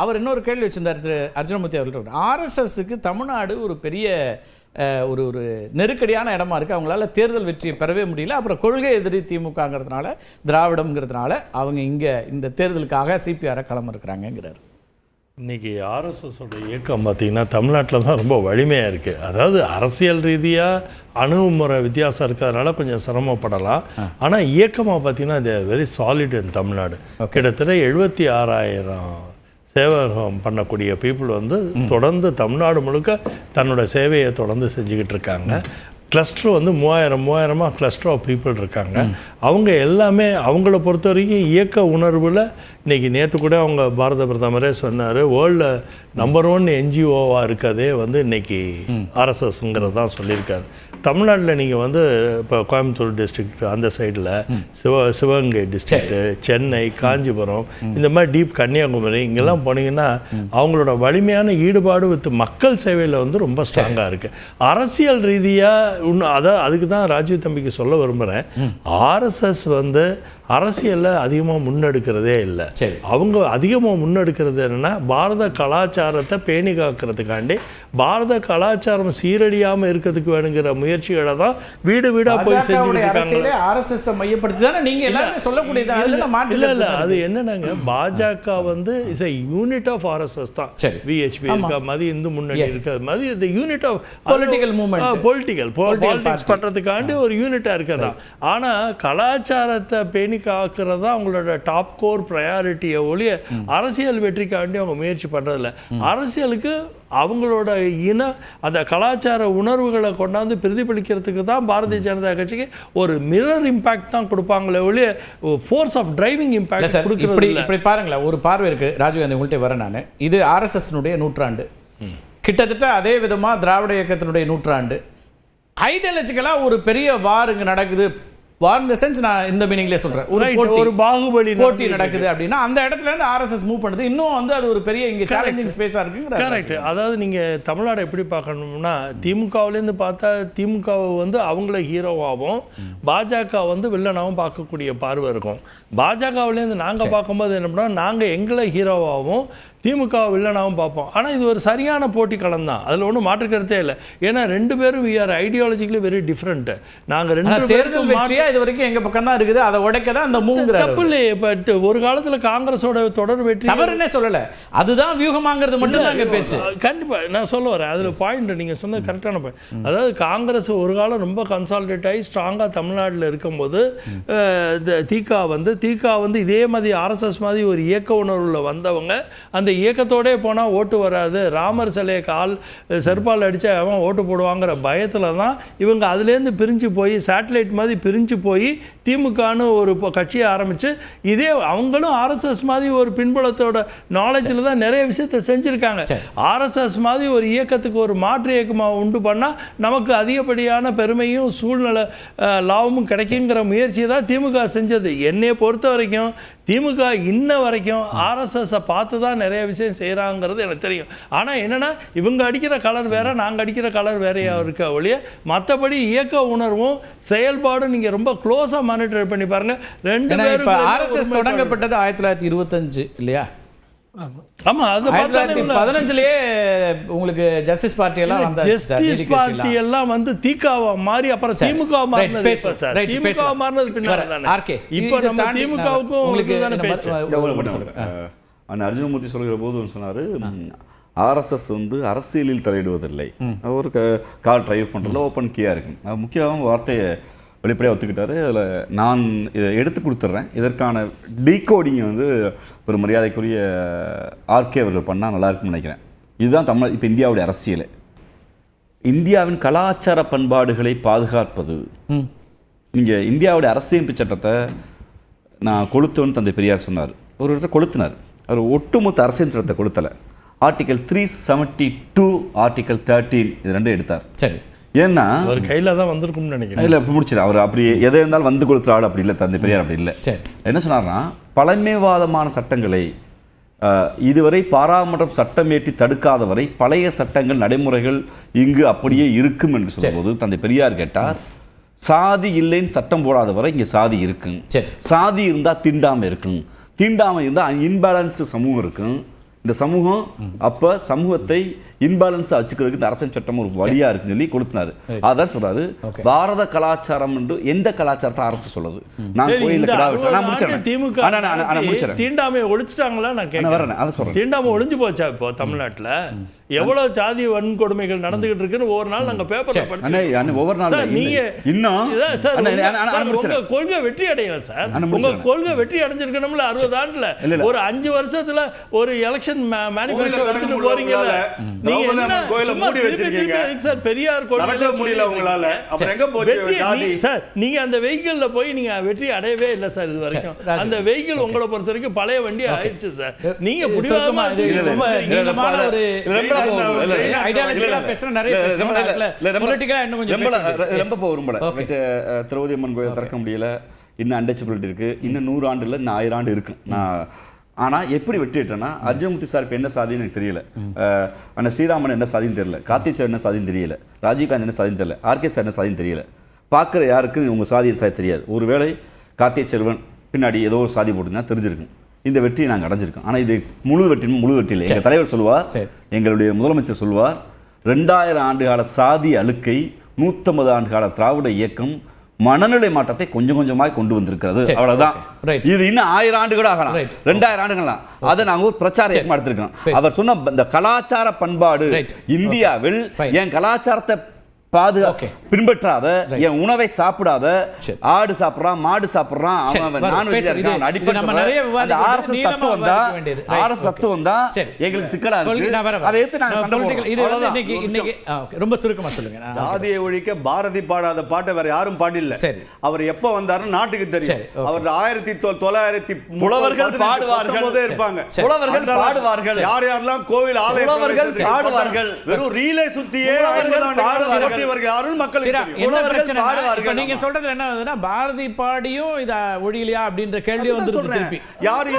அவர் இன்னொரு கேள்வி வச்சிருந்தார் திரு அர்ஜுனமூர்த்தி அவர்கள். ஆர்எஸ்எஸ்க்கு தமிழ்நாடு ஒரு பெரிய ஒரு நெருக்கடியான இடமா இருக்குது. அவங்களால தேர்தல் வெற்றியை பெறவே முடியல. அப்புறம் கொள்கை எதிரி திமுகங்கிறதுனால, திராவிடம்ங்கிறதுனால அவங்க இங்கே இந்த தேர்தலுக்காக சிபிஆரை களம் இருக்கிறாங்கிறார். இன்றைக்கி ஆர்எஸ்எஸோட இயக்கம் பார்த்திங்கன்னா தமிழ்நாட்டில் தான் ரொம்ப வலிமையாக இருக்குது. அதாவது அரசியல் ரீதியாக அணுகுமுறை வித்தியாசம் இருக்கிறதுனால கொஞ்சம் சிரமப்படலாம். ஆனால் இயக்கமாக பார்த்திங்கன்னா இது வெரி சாலிட் இன் தமிழ்நாடு. கிட்டத்தட்ட 76,000 சேவகம் பண்ணக்கூடிய பீப்புள் வந்து தொடர்ந்து தமிழ்நாடு முழுக்க தன்னோட சேவையை தொடர்ந்து செஞ்சுக்கிட்டு இருக்காங்க. கிளஸ்டர் வந்து 3000 கிளஸ்டர் ஆஃப் பீப்புள் இருக்காங்க. அவங்க எல்லாமே அவங்கள பொறுத்த வரைக்கும் இயக்க உணர்வில் இன்றைக்கி நேற்று கூட அவங்க பாரத பிரதமரே சொன்னார், வேர்ல்டில் நம்பர் 1 என்ஜிஓவாக இருக்கதே வந்து இன்றைக்கி ஆர்எஸ்எஸ்ங்கிறது தான் சொல்லியிருக்காரு. தமிழ்நாட்டில் நீங்கள் வந்து இப்போ கோயம்புத்தூர் டிஸ்ட்ரிக்ட் அந்த சைடில் சிவகங்கை டிஸ்ட்ரிக்ட்டு, சென்னை, காஞ்சிபுரம், இந்த மாதிரி டீப் கன்னியாகுமரி இங்கெல்லாம் போனீங்கன்னா அவங்களோட வலிமையான ஈடுபாடு வித் மக்கள் சேவையில் வந்து ரொம்ப ஸ்ட்ராங்காக இருக்குது. அரசியல் ரீதியாக அதுக்கு தான் ராஜீவ் தம்பிக்கு சொல்ல விரும்புகிறேன். ஆர்எஸ்எஸ் வந்து அரசியலில் அதிகமாக முன்னெடுக்கிறதே இல்லை. அவங்க அதிகமாக முன்னெடுக்கிறது என்னென்னா பாரத கலாச்சாரத்தை பேணி காக்கிறதுக்காண்டி, பாரத கலாச்சாரம் சீரழியாமல் இருக்கிறதுக்கு வேணுங்கிற முயற்சிகளை தான் வீடு வீடாக போய் செஞ்சுக்கிட்டு ஆர்எஸ்எஸ் மையப்படுத்தி தானே நீங்கள் எல்லாருமே சொல்லக்கூடியது. இல்லை அது என்னன்னாங்க, பாஜக வந்து is a unit of RSS தான். விஹெச்பி இருக்க மாதிரி, இந்து முன்னணி இருக்கிறது மாதிரி, இந்த unit of political movement, politics பண்ணுறதுக்காண்டி ஒரு யூனிட்டாக இருக்கிறதா. ஆனால் கலாச்சாரத்தை பேணி காக்கிறதா அவங்களோட டாப் கோர் ப்ரையாரிட்டியை ஒழிய அரசியல் வெற்றிக்காண்டி அவங்க முயற்சி பண்ணுறதில்ல. அரசியலுக்கு அவங்களோட அந்த கலாச்சார உணர்வுகளை கொண்டாந்து பிரதிபலிக்கிறதுக்கு தான் பாரதிய ஜனதா கட்சிக்கு ஒரு மிரர் இம்பாக்ட் தான் கொடுப்பாங்களே ஒழிய ஃபோர்ஸ் ஆஃப் டிரைவிங் இம்பாக்ட் கொடுக்குறது. இப்படி பாருங்களேன், ஒரு பார்வை இருக்கு ராஜீவ்காந்தி உங்கள்கிட்ட வரேன் நான். இது ஆர்எஸ்எஸ்னுடைய நூற்றாண்டு, கிட்டத்தட்ட அதே விதமாக திராவிட இயக்கத்தினுடைய நூற்றாண்டு. ஐடியாலஜிக்கலாக ஒரு பெரிய வார் இங்கே நடக்குது. வார் இந்த சென்ஸ் நான் இந்த மீனிங்லேயே சொல்கிறேன். ஒரு பாகுபலி போட்டி நடக்குது அப்படின்னா அந்த இடத்துல இருந்து ஆர்எஸ்எஸ் மூவ் பண்ணுது. இன்னும் வந்து அது ஒரு பெரிய இங்கே சேலஞ்சிங் ஸ்பேஸாக இருக்குங்க. கரெக்ட். அதாவது நீங்கள் தமிழ்நாடு எப்படி பார்க்கணும்னா, திமுகவிலேருந்து பார்த்தா திமுகவை வந்து அவங்கள ஹீரோவாகவும் பாஜக வந்து வில்லனாகவும் பார்க்கக்கூடிய பார்வை இருக்கும். பாஜகவிலேருந்து நாங்கள் பார்க்கும்போது என்ன பண்ணோம், நாங்கள் எங்களை ஹீரோவாகவும் திமுக வில்லனாகவும் பார்ப்போம். ஆனால் இது ஒரு சரியான போட்டி களம் தான், அதில் ஒன்றும் மாற்றுக்கிறதே இல்லை. ஏன்னா ரெண்டு பேரும் we are ideologically very different. நாங்கள் ரெண்டு தேர்தல் வெற்றியா இது வரைக்கும் எங்கள் பக்கம் தான் இருக்குது, அதை உடைக்க தான் அந்த மூங்கிற தப்பு இல்லையே. பட் ஒரு காலத்தில் காங்கிரஸோட தொடர் வெற்றி தவறுன்னே சொல்லலை, அதுதான் வியூகமாங்கிறது மட்டும் தான் எங்கள் பேச்சு. கண்டிப்பாக நான் சொல்ல வரேன், அதில் பாயிண்ட் நீங்கள் சொன்னது கரெக்டான பாயிண்ட். அதாவது காங்கிரஸ் ஒரு காலம் ரொம்ப கன்சாலிடேட் ஆகி ஸ்ட்ராங்காக தமிழ்நாட்டில் இருக்கும்போது திக வந்து இதே மாதிரி ஆர்எஸ்எஸ் மாதிரி ஒரு இயக்க உணர்வில் வந்தவங்க அந்த இயக்கத்தோடே போனால் ஓட்டு வராது, ராமர் சிலையை செருப்பால் அடித்தா அவன் ஓட்டு போடுவாங்கிற பயத்தில் தான் இவங்க அதுலேருந்து பிரிஞ்சு போய் சேட்டலைட் மாதிரி பிரிஞ்சு போய் திமுகன்னு ஒரு கட்சியை ஆரம்பித்து இதே அவங்களும் ஆர்எஸ்எஸ் மாதிரி ஒரு பின்புலத்தோட நாலேஜில் தான் நிறைய விஷயத்தை செஞ்சுருக்காங்க. ஆர்எஸ்எஸ் மாதிரி ஒரு இயக்கத்துக்கு ஒரு மாற்று இயக்கமாக உண்டு பண்ணால் நமக்கு அதிகப்படியான பெருமையும் சூழ்நிலை லாபமும் கிடைக்குங்கிற முயற்சியை தான் திமுக செஞ்சது. என்னை பொறுத்த வரைக்கும் திமுக இன்ன வரைக்கும் ஆர்எஸ்எஸ் பார்த்து தான் நிறைய விஷயம் செய்கிறாங்கிறது எனக்கு தெரியும். ஆனால் என்னன்னா இவங்க அடிக்கிற கலர் வேற, நாங்கள் அடிக்கிற கலர் வேறையா இருக்க ஒழிய மற்றபடி இயக்க உணர்வும் செயல்பாடும் நீங்கள் ரொம்ப க்ளோஸாக மானிட்டர் பண்ணி பாருங்க. ரெண்டு பேரும் ஆர்எஸ்எஸ் தொடங்கப்பட்டது 1925 இல்லையா? ஆமா, அது 1915லயே உங்களுக்கு ஜஸ்டிஸ் பார்ட்டி எல்லாம் வந்தாச்சு. ஜஸ்டிஸ் பார்ட்டி எல்லாம் வந்து திகாவா மாறி அப்புறம் திமுக மாறினது. சார் திமுக மாறினது பின்னால தானே. இப்போ நம்ம திமுகவுக்கும் உங்களுக்கு தானே பேச்சு. அர்ஜுனமூர்த்தி சொல்கிற போது சொன்னார், ஆர்எஸ்எஸ் வந்து அரசியலில் தலையிடுவதில்லை, ஒரு கார் டிரைவ் பண்ணுறதுல ஓப்பன் கீயாக இருக்கு. முக்கியமான வார்த்தையை வெளிப்படையாக ஒத்துக்கிட்டாரு. அதில் நான் எடுத்து கொடுத்துட்றேன். இதற்கான டீகோடிங்கை வந்து ஒரு மரியாதைக்குரிய ஆர்கே அவர்கள் பண்ணால் நல்லா இருக்குன்னு நினைக்கிறேன். இதுதான் இப்போ இந்தியாவுடைய அரசியல். இந்தியாவின் கலாச்சார பண்பாடுகளை பாதுகாப்பது. நீங்கள் இந்தியாவுடைய அரசியமைப்பு சட்டத்தை நான் கொளுத்தவன்னு தந்தை பெரியார் சொன்னார். ஒரு இடத்துல கொளுத்தினார். அவர் ஒட்டுமொத்த அரசியல் சட்டத்தை கொளுத்தலை. ஆர்டிகல் 372 ஆர்டிகல் 13 இது ரெண்டும் எடுத்தார். சரி, ஏன்னா அவர் கையில் தான் வந்திருக்கும்னு நினைக்கிறேன். இல்லை இப்போ முடிச்சிடும். அவர் அப்படி எதை இருந்தாலும் வந்து கொடுத்துறாள் அப்படி இல்லை. தந்தை பெரியார் அப்படி இல்லை. என்ன சொன்னார்னா, பழமைவாதமான சட்டங்களை இதுவரை பாராளுமன்றம் சட்டம் ஏற்றி தடுக்காத வரை பழைய சட்டங்கள் நடைமுறைகள் இங்கு அப்படியே இருக்கும் என்று சொல்லும்போது தந்தை பெரியார் கேட்டார், சாதி இல்லைன்னு சட்டம் போடாத வரை இங்கே சாதி இருக்கும், சாதி இருந்தால் தீண்டாமல் இருக்கும், தீண்டாமல் இருந்தால் இன்பேலன்ஸ்டு சமூகம் இருக்கும், இந்த சமூகம் அப்ப சமூகத்தை இன்பேலன்ஸ் வச்சுக்கிறதுக்கு இந்த அரசியல் சட்டம் ஒரு வழியா இருக்குன்னு சொல்லி கொடுத்தினாரு. அதான் சொல்றாரு பாரத கலாச்சாரம் என்று எந்த கலாச்சாரத்தை அரசு சொல்லுது. நான் கோயில்ல கிடா வெட்டுறேன், நான் முடிச்சறேன். தீண்டாமை ஒழிச்சிட்டாங்களா? நான் கேக்குறேன். அத சொல்றேன். தீண்டாமை ஒழிஞ்சு போச்சா இப்போ தமிழ்நாட்டுல? எவ்வளவு ஜாதி வன்கொடுமைகள் நடந்துகிட்டு இருக்குன்னு ஒவ்வொரு நாள் நாங்க பேப்பர்ல படிச்சோம். ஒவ்வொரு நாள் நீங்க இன்னும் உங்க கொள்கை வெற்றி அடையல சார். உங்க கொள்கை வெற்றி அடைஞ்சிருக்கணும்ல 60 ஆண்டுல. ஒரு 5 வருஷத்துல ஒரு எலெக்ஷன் மேனிஃபெஸ்டோ எடுத்துட்டு போறீங்கல்ல. நீங்க என்ன கோயிலை மூடி வச்சிருக்கீங்க சார்? பெரியார் கோயிலை முடியல உங்களால. அப்புறம் எங்க போச்சு ஜாதி? சார் நீங்க அந்த வெஹிக்கிள்ல போய் நீங்க வெற்றி அடையவே இல்ல சார் இது வரைக்கும். அந்த வெஹிக்கிள் உங்களை பொறுத்த வரைக்கும் பழைய வண்டி ஆயிடுச்சு சார். நீங்க புடிவாதமா ரொம்ப நீளமான ஒரு ஐடியாலஜிக்கலா பேசுற நிறைய பொலிட்டிக்கலா இன்னும் கொஞ்சம் ரொம்ப விரும்பல. திரௌபதி அம்மன் கோயில் திறக்க முடியல, இன்னும் அன்டச்சபிலிட்டி இருக்கு, இன்னும் 100 ஆண்டு இல்ல, இன்னும் 1000 ஆண்டு இருக்கு. ஆனா எப்படி வெட்டிட்டேன்னா அர்ஜுன்மூர்த்தி சார் என்ன சாதின்னு எனக்கு தெரியல, ஆனா ஸ்ரீராமன் என்ன சாதின்னு தெரியல, கார்த்திக் சார் என்ன சாதின்னு தெரியல, ராஜீவ்காந்த் என்ன சாதின்னு தெரியல, ஆர்கே சார் என்ன சாதின்னு தெரியல. பார்க்குற யாருக்கும் உங்க சாதியின் சாதி தெரியாது. ஒருவேளை கார்த்திக் செல்வன் பின்னாடி ஏதோ ஒரு சாதி போட்டுருந்தா தெரிஞ்சிருக்கும். இந்த வெற்றியை நாங்கள் அடைஞ்சிருக்கோம். ஆனால் இது முழு வெற்றி இல்லை. எங்கள் தலைவர் சொல்லுவார், எங்களுடைய முதலமைச்சர் சொல்லுவார், 2000 ஆண்டுகால சாதி அழுக்கை 150 ஆண்டுகால திராவிட இயக்கம் மனநிலை மாற்றத்தை கொஞ்சம் கொஞ்சமாய் கொண்டு வந்திருக்கிறது. அவ்வளவுதான். இது இன்னும் 1000 ஆண்டுகள் ஆகலாம், 2000 ஆண்டுகள்லாம். அதை நாங்கள் ஒரு பிரச்சார இயக்கமா எடுத்திருக்கோம். அவர் சொன்ன இந்த கலாச்சார பண்பாடு இந்தியாவில் என் கலாச்சாரத்தை பாதுகாக்க பின்பற்றாத, என் உணவை சாப்பிடாத, ஆடு சாப்பிடுறான், மாடு சாப்பிடுறான், எங்களுக்கு சிக்கலா ரொம்ப சுருக்கமா சொல்லுங்க. ஜாதியை ஒழிக்க பாரதி பாடாத பாட்டை வேற யாரும் பாடில்ல. அவர் எப்ப வந்தாருன்னு நாட்டுக்கு தெரியும். அவர் 1900 புலவர்கள் பாடுவார்கள் இருப்பாங்க. புலவர்கள் பாடுவார்கள். யார் யாரெல்லாம் கோவில் ஆலயங்கள் பாடுவார்கள். வெறும் ரீலை சுத்தியே பாடுவார்கள். நீங்க சொல்றது என்ன, பாரதி பாடியும் இத ஒழியலையா அப்படின்ற கேள்வி வந்து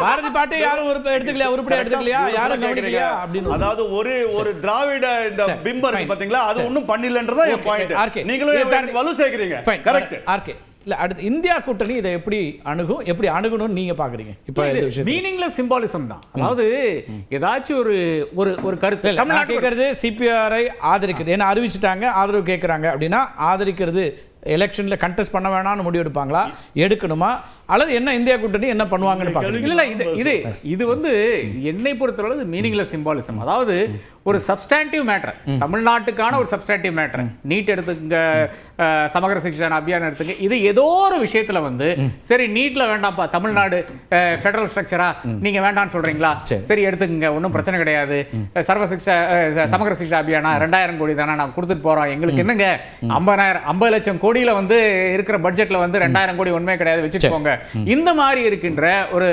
பாரதி பாட்டு யாரும் எடுத்துக்கலையா, உருப்படியா எடுத்துக்கலையா, யாரும் கவனிக்கலையா அப்படின்னு. அதாவது ஒரு திராவிட இந்த பிம்பம் இருக்கு பாத்தீங்களா, அது ஒண்ணும் பண்ணலன்றதா என் பாயிண்ட். நீங்களும் வலு சேர்க்கிறீங்க. கரெக்ட். ஆர்கே இல்ல, அடுத்து இந்தியா கூட்டணி இதை எப்படி அணுகணும்னு நீங்க பாக்குறீங்க? இப்ப இந்த விஷயம் மீனிங்லெஸ் சிம்பாலிசம் தான். அதாவது ஏதாச்சும் ஒரு கருத்து நான் கேட்கறது சிபிஆரை ஆதரிக்கிறது, ஏன்னா அறிவிச்சுட்டாங்க ஆதரவு கேட்கறாங்க அப்படின்னா ஆதரிக்கிறது எலெக்ஷன்ல கண்டெஸ்ட் பண்ண வேணாம்னு முடிவு எடுப்பாங்களா, எடுக்கணுமா, அல்லது என்ன இந்தியா கூட்டணி என்ன பண்ணுவாங்கன்னு பாக்குறீங்க? இல்ல, இது வந்து என்னை பொறுத்தவரை மீனிங்லெஸ் சிம்பாலிசம். அதாவது ஒரு சப்ஸ்டாண்டிவ் மேட்டர், தமிழ்நாட்டுக்கான ஒரு சப்ஸ்டாண்டிவ் மேட்டர், நீட் எடுத்துங்க, சமகர சிக்ஷா அபியான் எடுத்துங்க, இது ஏதோ ஒரு விஷயத்துல வந்து சரி நீட்ல வேண்டாம்ப்பா, தமிழ்நாடு ஃபெடரல் ஸ்ட்ரக்சரா நீங்க வேண்டாம்னு சொல்றீங்களா, சரி எடுத்துக்கங்க, ஒன்றும் பிரச்சனை கிடையாது, சமகர சிக்ஷா அபியானா 2000 கோடி தானே நான் கொடுத்துட்டு போறோம், எங்களுக்கு என்னங்க 50 லட்சம் கோடியில வந்து இருக்கிற பட்ஜெட்ல வந்து 2000 கோடி ஒண்ணுமே கிடையாது, வச்சுட்டு போங்க. இந்த மாதிரி இருக்கின்ற ஒரு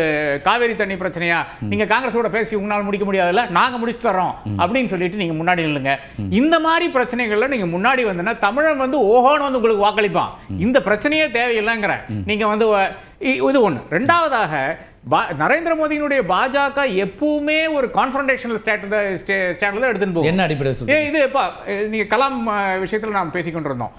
காவேரி தண்ணி பிரச்சனையா நீங்க காங்கிரஸோட பேசி உங்களால் முடிக்க முடியாதுல்ல, நாங்க முடிச்சு தரோம் அப்படின்னு சொல்லிட்டு நீங்க முன்னாடி நில்லுங்க. இந்த மாதிரி பிரச்சனைகள்ல நீங்க முன்னாடி வந்தா தமிழன் வந்து ஓஹோன்னு வந்து உங்களுக்கு வாக்களிப்பான். இந்த பிரச்சனையே தேவையில்லைங்கிற நீங்க வந்து இது ஒண்ணு. ரெண்டாவதாக நரேந்திர மோடியினுடைய பாஜக எப்பவுமே ஒரு கான்ஃபரன்டேஷனல் ஸ்டாண்ட்ல தான் எடுத்துட்டு போகும். என்ன அடிப்படை இது நீங்க கலாம் விஷயத்துல நாம் பேசிக்கொண்டிருந்தோம்.